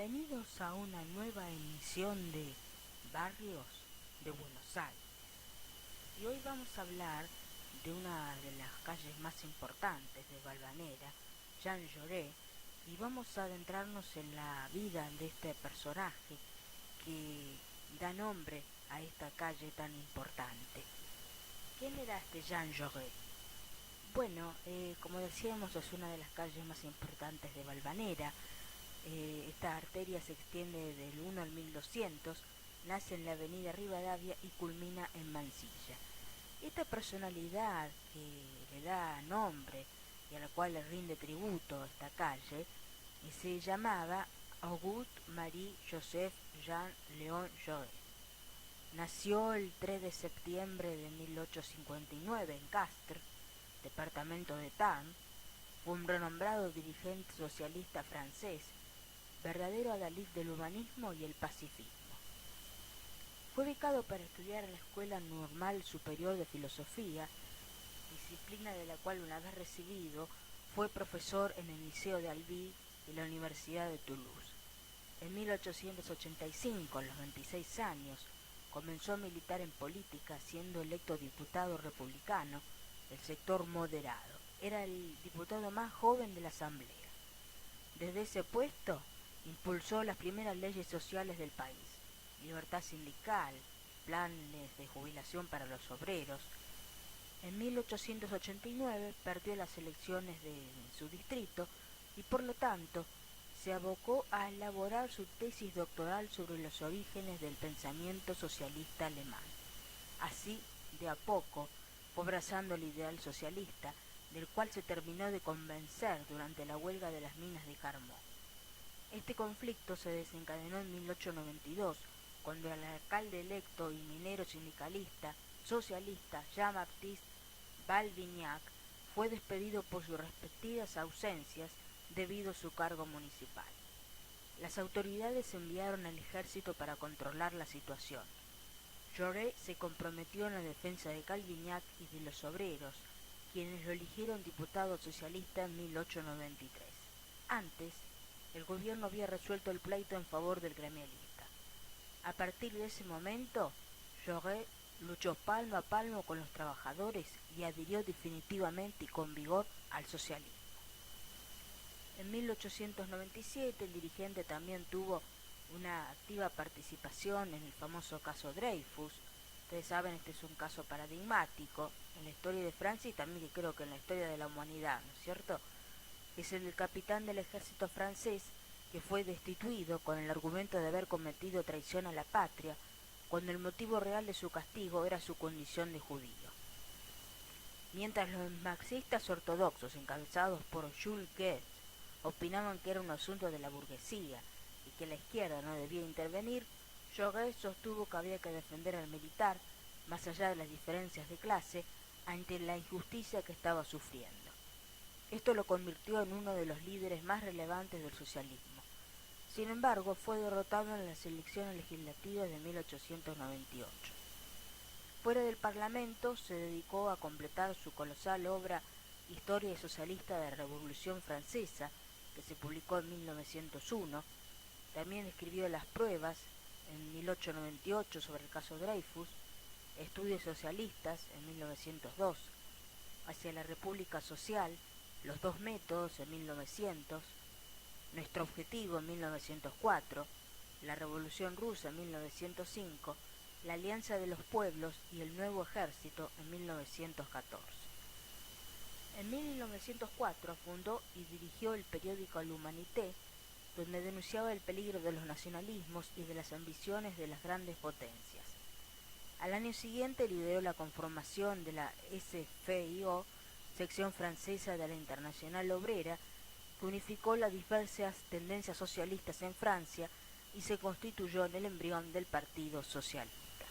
Bienvenidos a una nueva emisión de Barrios de Buenos Aires. Y hoy vamos a hablar de una de las calles más importantes de Valvanera, Jean Jaurès, y vamos a adentrarnos en la vida de este personaje que da nombre a esta calle tan importante. ¿Quién era este Jean Jaurès? Bueno, como decíamos, es una de las calles más importantes de Valvanera. Esta arteria se extiende del 1 al 1200, nace en la avenida Rivadavia y culmina en Mansilla. Esta personalidad que le da nombre y a la cual le rinde tributo a esta calle se llamaba Auguste Marie Joseph Jean Léon Jaurès. Nació el 3 de septiembre de 1859 en Castres, departamento de Tarn. Fue un renombrado dirigente socialista francés, verdadero adalid del humanismo y el pacifismo. Fue becado para estudiar en la Escuela Normal Superior de Filosofía, disciplina de la cual, una vez recibido, fue profesor en el Liceo de Albi y la Universidad de Toulouse. En 1885, a los 26 años, comenzó a militar en política, siendo electo diputado republicano del sector moderado. Era el diputado más joven de la Asamblea. Desde ese puesto impulsó las primeras leyes sociales del país: libertad sindical, planes de jubilación para los obreros. En 1889 perdió las elecciones de su distrito y por lo tanto se abocó a elaborar su tesis doctoral sobre los orígenes del pensamiento socialista alemán. Así, de a poco, fue abrazando el ideal socialista, del cual se terminó de convencer durante la huelga de las minas de carbón. Este conflicto se desencadenó en 1892, cuando el alcalde electo y minero sindicalista socialista Jean-Baptiste Balbignac fue despedido por sus respectivas ausencias debido a su cargo municipal. Las autoridades enviaron al ejército para controlar la situación. Jaurès se comprometió en la defensa de Balbignac y de los obreros, quienes lo eligieron diputado socialista en 1893. Antes, el gobierno había resuelto el pleito en favor del gremialista. A partir de ese momento, Jaurès luchó palmo a palmo con los trabajadores y adhirió definitivamente y con vigor al socialismo. En 1897 el dirigente también tuvo una activa participación en el famoso caso Dreyfus. Ustedes saben, este es un caso paradigmático en la historia de Francia y también creo que en la historia de la humanidad, ¿no es cierto? Es el del capitán del ejército francés que fue destituido con el argumento de haber cometido traición a la patria, cuando el motivo real de su castigo era su condición de judío. Mientras los marxistas ortodoxos, encabezados por Jules Guesde, opinaban que era un asunto de la burguesía y que la izquierda no debía intervenir, Jaurès sostuvo que había que defender al militar, más allá de las diferencias de clase, ante la injusticia que estaba sufriendo. Esto lo convirtió en uno de los líderes más relevantes del socialismo. Sin embargo, fue derrotado en las elecciones legislativas de 1898. Fuera del Parlamento, se dedicó a completar su colosal obra Historia socialista de la Revolución Francesa, que se publicó en 1901. También escribió Las pruebas en 1898 sobre el caso Dreyfus, Estudios socialistas en 1902, Hacia la República Social, Los dos métodos en 1900, Nuestro objetivo en 1904, La Revolución Rusa en 1905, La Alianza de los Pueblos y el Nuevo Ejército en 1914. En 1904 fundó y dirigió el periódico L'Humanité, donde denunciaba el peligro de los nacionalismos y de las ambiciones de las grandes potencias. Al año siguiente lideró la conformación de la SFIO, sección francesa de la Internacional Obrera, que unificó las diversas tendencias socialistas en Francia y se constituyó en el embrión del Partido Socialista.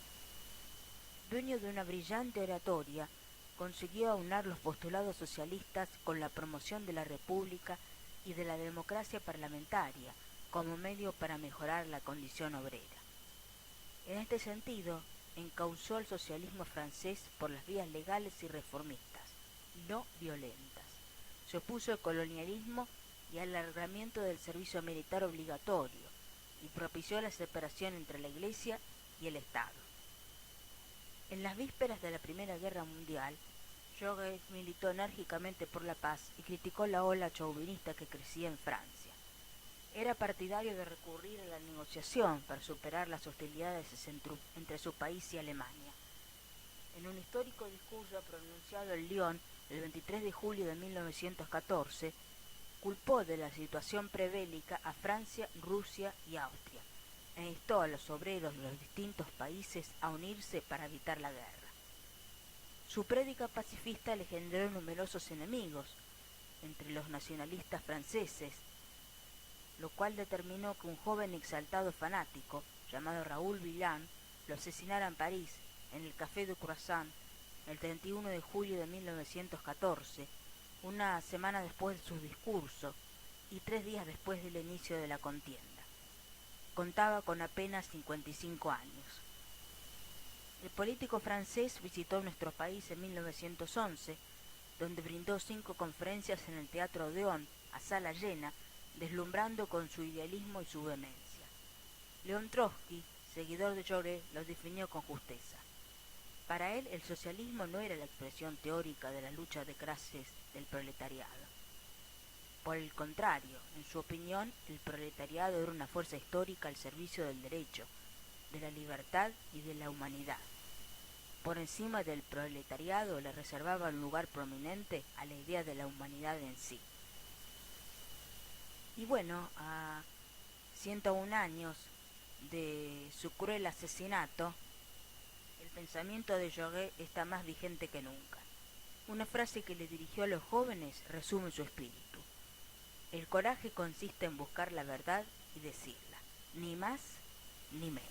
Dueño de una brillante oratoria, consiguió aunar los postulados socialistas con la promoción de la república y de la democracia parlamentaria como medio para mejorar la condición obrera. En este sentido, encauzó al socialismo francés por las vías legales y reformistas, no violentas. Se opuso al colonialismo y al alargamiento del servicio militar obligatorio, y propició la separación entre la Iglesia y el Estado. En las vísperas de la Primera Guerra Mundial, Jaurès militó enérgicamente por la paz y criticó la ola chauvinista que crecía en Francia. Era partidario de recurrir a la negociación para superar las hostilidades entre su país y Alemania. En un histórico discurso pronunciado en Lyon el 23 de julio de 1914, culpó de la situación prebélica a Francia, Rusia y Austria, e instó a los obreros de los distintos países a unirse para evitar la guerra. Su prédica pacifista le generó numerosos enemigos entre los nacionalistas franceses, lo cual determinó que un joven exaltado fanático, llamado Raoul Villain, lo asesinara en París, en el Café de Croissant, el 31 de julio de 1914, una semana después de su discurso y 3 días después del inicio de la contienda. Contaba con apenas 55 años. El político francés visitó nuestro país en 1911, donde brindó 5 conferencias en el Teatro Odeón, a sala llena, deslumbrando con su idealismo y su vehemencia. León Trotsky, seguidor de Jaurès, lo definió con justeza. Para él, el socialismo no era la expresión teórica de la lucha de clases del proletariado. Por el contrario, en su opinión, el proletariado era una fuerza histórica al servicio del derecho, de la libertad y de la humanidad. Por encima del proletariado le reservaba un lugar prominente a la idea de la humanidad en sí. Y bueno, a 101 años de su cruel asesinato, el pensamiento de Jaurès está más vigente que nunca. Una frase que le dirigió a los jóvenes resume su espíritu. El coraje consiste en buscar la verdad y decirla, ni más ni menos.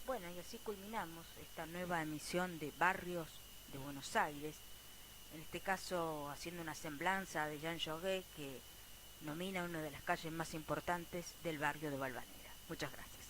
Bueno, y así culminamos esta nueva emisión de Barrios de Buenos Aires, en este caso haciendo una semblanza de Jean Jaurès, que nomina una de las calles más importantes del barrio de Valvanera. Muchas gracias.